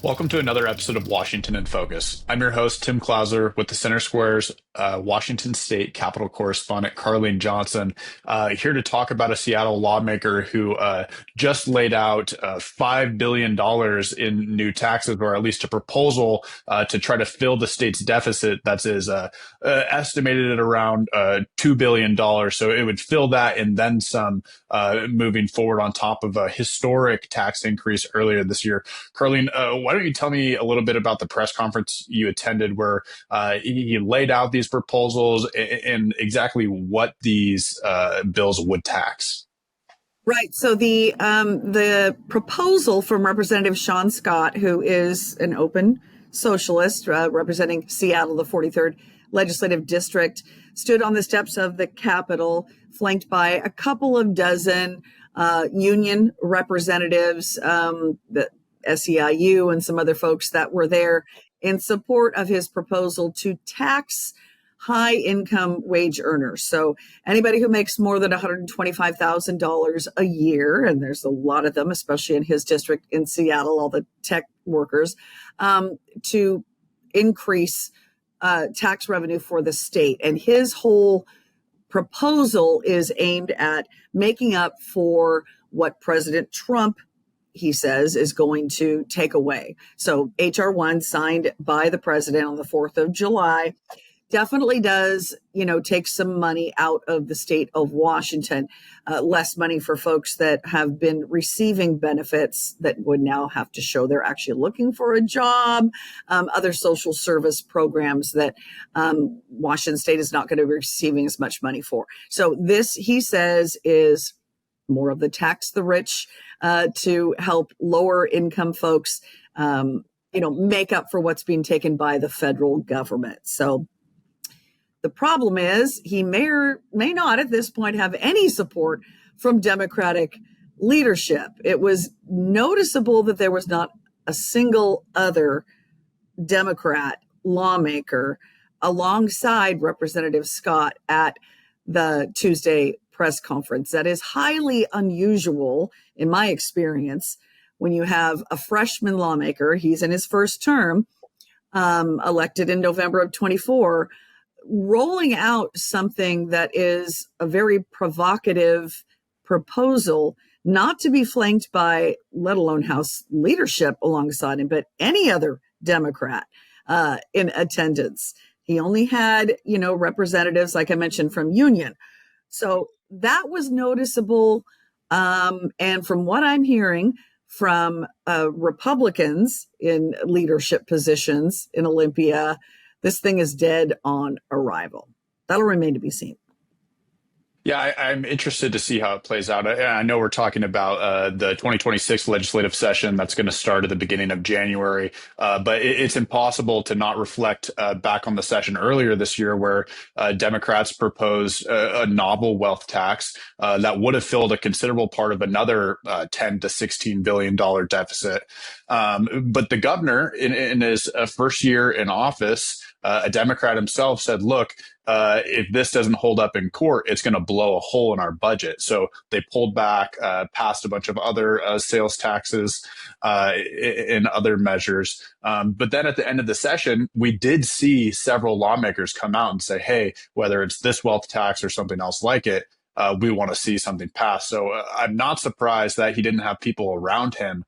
Welcome to another episode of Washington in Focus. I'm your host, Tim Clauser, with the Center Square's Washington State Capitol correspondent, Carlene Johnson, here to talk about a Seattle lawmaker who just laid out $5 billion in new taxes, or at least a proposal to try to fill the state's deficit that is estimated at around $2 billion. So it would fill that and then some moving forward on top of a historic tax increase earlier this year. Carlene, why don't you tell me a little bit about the press conference you attended where he laid out these proposals and exactly what these bills would tax? Right. So the proposal from Representative Shaun Scott, who is an open socialist representing Seattle, the 43rd Legislative District, stood on the steps of the Capitol, flanked by a couple of dozen union representatives, the SEIU and some other folks that were there in support of his proposal to tax high income wage earners. So anybody who makes more than $125,000 a year, and there's a lot of them, especially in his district in Seattle, all the tech workers, to increase tax revenue for the state. And his whole proposal is aimed at making up for what President Trump, he says, is going to take away. So HR 1, signed by the president on the 4th of July, definitely does, take some money out of the state of Washington, less money for folks that have been receiving benefits that would now have to show they're actually looking for a job, other social service programs that Washington state is not going to be receiving as much money for. So this, he says, is more of the tax the rich to help lower income folks, make up for what's being taken by the federal government. So the problem is he may or may not at this point have any support from Democratic leadership. It was noticeable that there was not a single other Democrat lawmaker alongside Representative Scott at the Tuesday press conference. That is highly unusual in my experience when you have a freshman lawmaker, he's in his first term, elected in November of 24, rolling out something that is a very provocative proposal, not to be flanked by, let alone House leadership alongside him, but any other Democrat in attendance. He only had, representatives, like I mentioned, from union. So that was noticeable. And from what I'm hearing from Republicans in leadership positions in Olympia, this thing is dead on arrival. That'll remain to be seen. Yeah, I'm interested to see how it plays out. I know we're talking about the 2026 legislative session that's going to start at the beginning of January, but it's impossible to not reflect back on the session earlier this year where Democrats proposed a novel wealth tax that would have filled a considerable part of another $10 to $16 billion deficit. But the governor, in his first year in office, a Democrat himself, said, look, if this doesn't hold up in court, it's going to blow a hole in our budget. So they pulled back, passed a bunch of other sales taxes and other measures. But then at the end of the session, we did see several lawmakers come out and say, hey, whether it's this wealth tax or something else like it, we want to see something pass. So I'm not surprised that he didn't have people around him,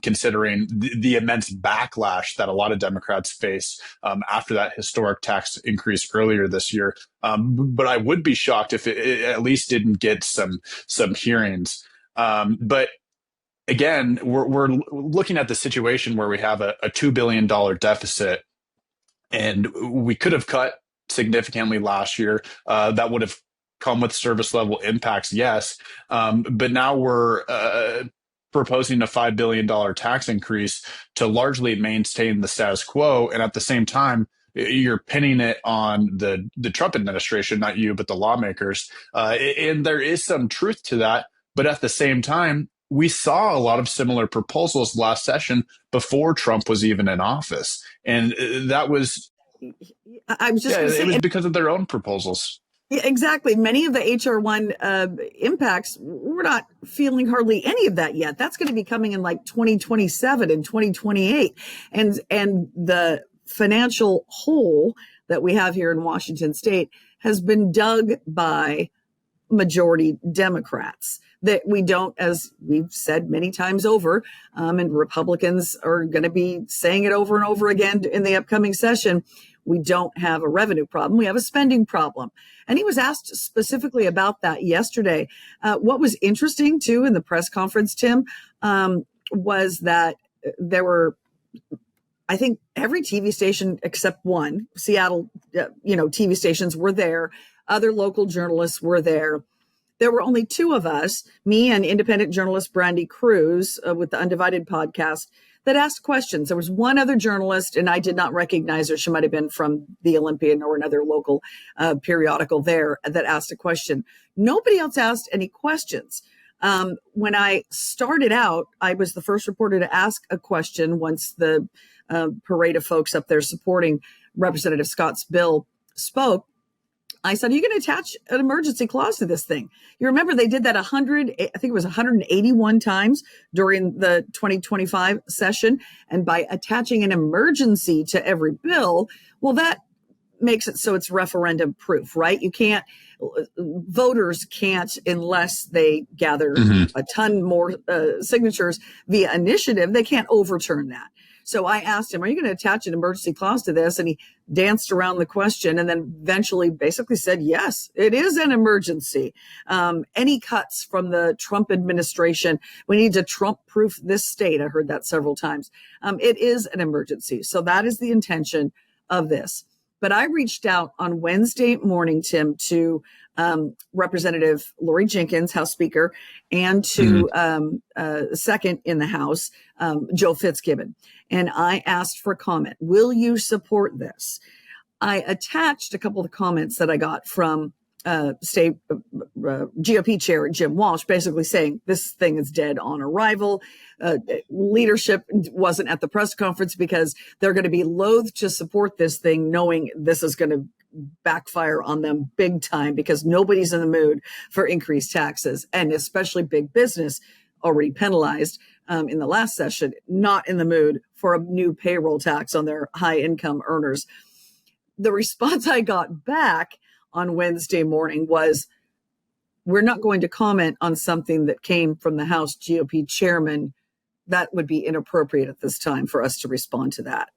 considering the immense backlash that a lot of Democrats face after that historic tax increase earlier this year. But I would be shocked if it at least didn't get some hearings. But again, we're looking at the situation where we have a $2 billion deficit, and we could have cut significantly last year. That would have come with service level impacts, yes. But now we're proposing a $5 billion tax increase to largely maintain the status quo. And at the same time, you're pinning it on the Trump administration, not you, but the lawmakers. And there is some truth to that. But at the same time, we saw a lot of similar proposals last session before Trump was even in office. And that was, I was just yeah, going to say, it was because of their own proposals. Yeah, exactly. Many of the HR1 impacts, we're not feeling hardly any of that yet. That's going to be coming in like 2027 and 2028. And the financial hole that we have here in Washington state has been dug by majority Democrats. That we don't, as we've said many times over, and Republicans are going to be saying it over and over again in the upcoming session, we don't have a revenue problem. We have a spending problem. And he was asked specifically about that yesterday. What was interesting, too, in the press conference, Tim, was that there were, I think, every TV station except one, Seattle, TV stations were there. Other local journalists were there. There were only two of us, me and independent journalist Brandy Cruz with the Undivided podcast, that asked questions. There was one other journalist, and I did not recognize her. She might have been from the Olympian or another local periodical there that asked a question. Nobody else asked any questions. When I started out, I was the first reporter to ask a question once the parade of folks up there supporting Representative Scott's bill spoke. I said, are you going to attach an emergency clause to this thing? You remember they did that 181 times during the 2025 session. And by attaching an emergency to every bill, well, that makes it so it's referendum proof, right? Voters can't, unless they gather a ton more signatures via initiative, they can't overturn that. So I asked him, are you going to attach an emergency clause to this? And he danced around the question and then eventually basically said, yes, it is an emergency. Any cuts from the Trump administration, we need to Trump-proof this state. I heard that several times. It is an emergency. So that is the intention of this. But I reached out on Wednesday morning, Tim, to Representative Lori Jenkins, House Speaker, and to second in the House, Joe Fitzgibbon. And I asked for comment. Will you support this? I attached a couple of comments that I got from state GOP chair Jim Walsh, basically saying this thing is dead on arrival. Leadership wasn't at the press conference because they're going to be loath to support this thing, knowing this is going to backfire on them big time because nobody's in the mood for increased taxes, and especially big business, already penalized in the last session, not in the mood for a new payroll tax on their high income earners. The response I got back on Wednesday morning was, we're not going to comment on something that came from the House GOP chairman. That would be inappropriate at this time for us to respond to that.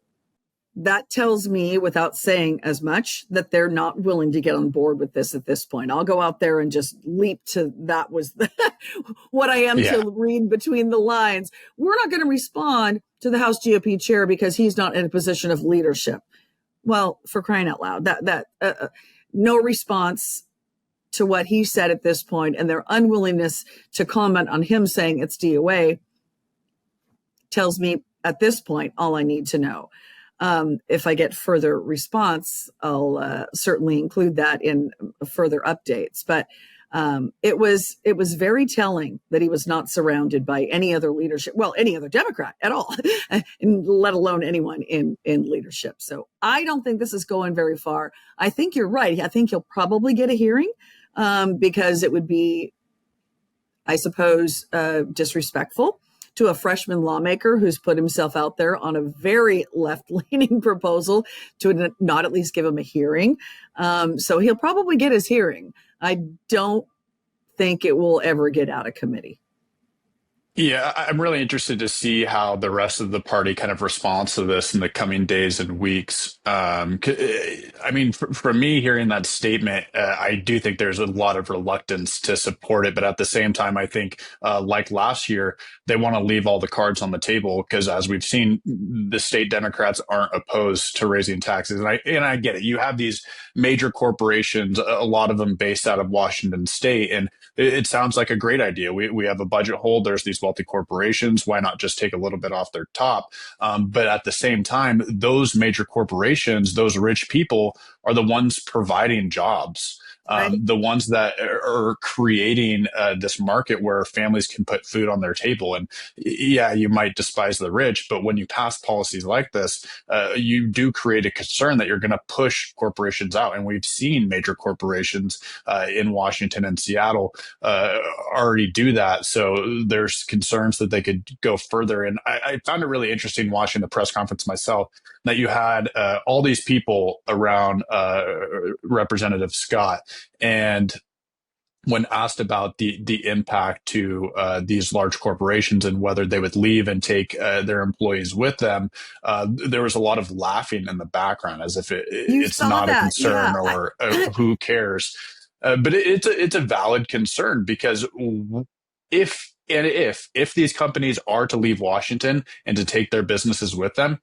That tells me, without saying as much, that they're not willing to get on board with this at this point. I'll go out there and just leap to that was what I am to read between the lines. We're not going to respond to the House GOP chair because he's not in a position of leadership. Well, for crying out loud, no response to what he said at this point, and their unwillingness to comment on him saying it's DOA tells me at this point all I need to know. If I get further response, I'll certainly include that in further updates. But it was very telling that he was not surrounded by any other leadership, well, any other Democrat at all, let alone anyone in leadership. So I don't think this is going very far. I think you're right. I think he'll probably get a hearing because it would be, I suppose, disrespectful to a freshman lawmaker who's put himself out there on a very left-leaning proposal to not at least give him a hearing. So he'll probably get his hearing. I don't think it will ever get out of committee. Yeah, I'm really interested to see how the rest of the party kind of responds to this in the coming days and weeks. I mean, for me, hearing that statement, I do think there's a lot of reluctance to support it. But at the same time, I think, like last year, they want to leave all the cards on the table because, as we've seen, the state Democrats aren't opposed to raising taxes. And I get it. You have these major corporations, a lot of them based out of Washington state, and it sounds like a great idea. We have a budget hole. There's these wealthy corporations. Why not just take a little bit off their top? But at the same time, those major corporations, those rich people are the ones providing jobs. Right. The ones that are creating this market where families can put food on their table. And yeah, you might despise the rich, but when you pass policies like this, you do create a concern that you're going to push corporations out. And we've seen major corporations in Washington and Seattle already do that. So there's concerns that they could go further. And I found it really interesting watching the press conference myself that you had all these people around Representative Scott. And when asked about the impact to these large corporations and whether they would leave and take their employees with them, there was a lot of laughing in the background as if You it's saw not a that. concern Yeah. or who cares. But it's a valid concern because if these companies are to leave Washington and to take their businesses with them,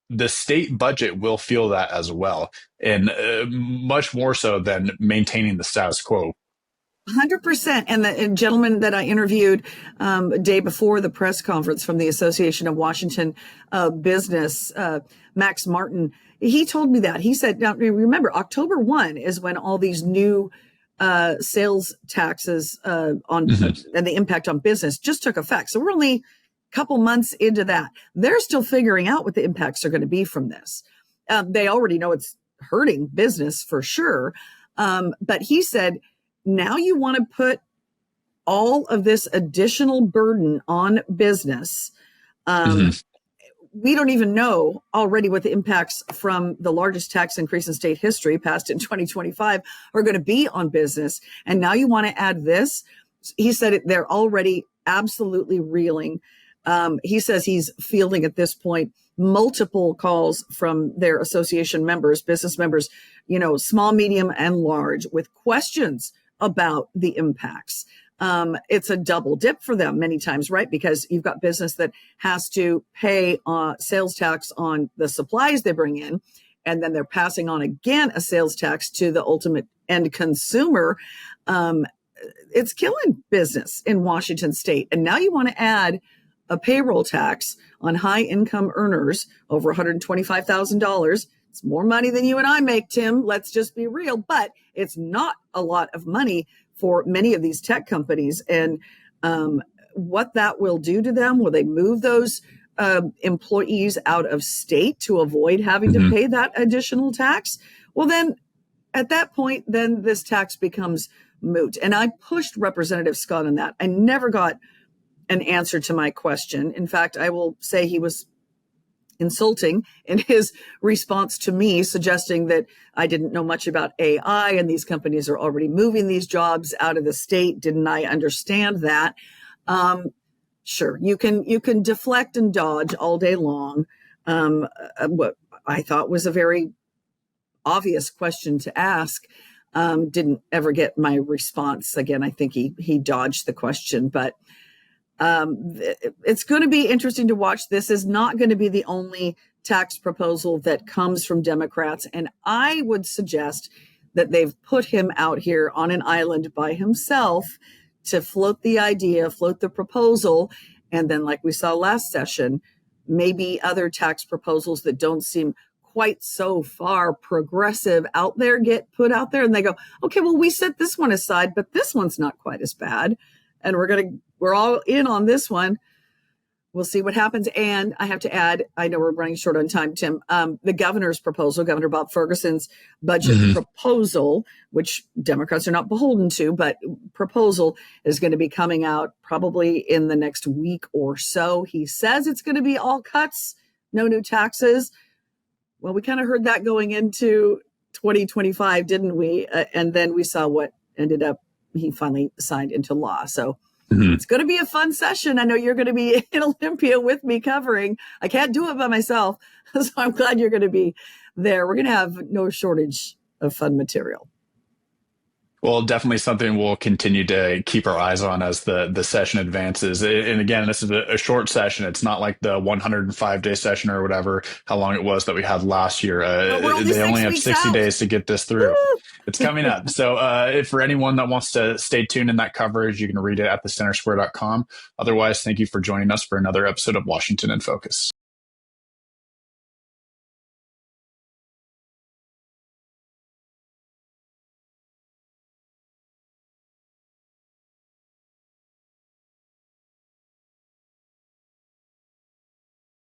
the state budget will feel that as well, and much more so than maintaining the status quo. 100%. And the gentleman that I interviewed a day before the press conference from the Association of Washington Business, Max Martin, he told me that. He said, now remember, October 1 is when all these new sales taxes and the impact on business just took effect. So we're only couple months into that. They're still figuring out what the impacts are going to be from this. They already know it's hurting business for sure. But he said, now you want to put all of this additional burden on business. We don't even know already what the impacts from the largest tax increase in state history passed in 2025 are going to be on business. And now you want to add this. He said they're already absolutely reeling. He says he's fielding at this point multiple calls from their association members, business members, small, medium, and large, with questions about the impacts. It's a double dip for them many times, right? Because you've got business that has to pay sales tax on the supplies they bring in, and then they're passing on again a sales tax to the ultimate end consumer. It's killing business in Washington state. And now you want to add a payroll tax on high income earners over $125,000. It's more money than you and I make, Tim. Let's just be real. But it's not a lot of money for many of these tech companies. And what that will do to them, will they move those employees out of state to avoid having to pay that additional tax? Well, then at that point, then this tax becomes moot. And I pushed Representative Scott on that. I never got an answer to my question. In fact, I will say he was insulting in his response to me, suggesting that I didn't know much about AI and these companies are already moving these jobs out of the state. Didn't I understand that? Sure, you can deflect and dodge all day long. What I thought was a very obvious question to ask. Didn't ever get my response. Again, I think he dodged the question, but it's going to be interesting to watch. This is not going to be the only tax proposal that comes from Democrats. And I would suggest that they've put him out here on an island by himself to float the idea, float the proposal. And then, like we saw last session, maybe other tax proposals that don't seem quite so far progressive out there get put out there, and they go, okay, well, we set this one aside, but this one's not quite as bad. And we're all in on this one. We'll see what happens. And I have to add, I know we're running short on time, Tim, the governor's proposal, Governor Bob Ferguson's budget proposal, which Democrats are not beholden to, but proposal is going to be coming out probably in the next week or so. He says it's going to be all cuts, no new taxes. Well, we kind of heard that going into 2025, didn't we? And then we saw what ended up he finally signed into law. So it's going to be a fun session. I know you're going to be in Olympia with me covering. I can't do it by myself. So I'm glad you're going to be there. We're going to have no shortage of fun material. Well, definitely something we'll continue to keep our eyes on as the session advances. And again, this is a short session. It's not like the 105-day session or whatever, how long it was that we had last year. They only have 60 days to get this through. It's coming up. So if for anyone that wants to stay tuned in that coverage, you can read it at thecentersquare.com. Otherwise, thank you for joining us for another episode of Washington in Focus.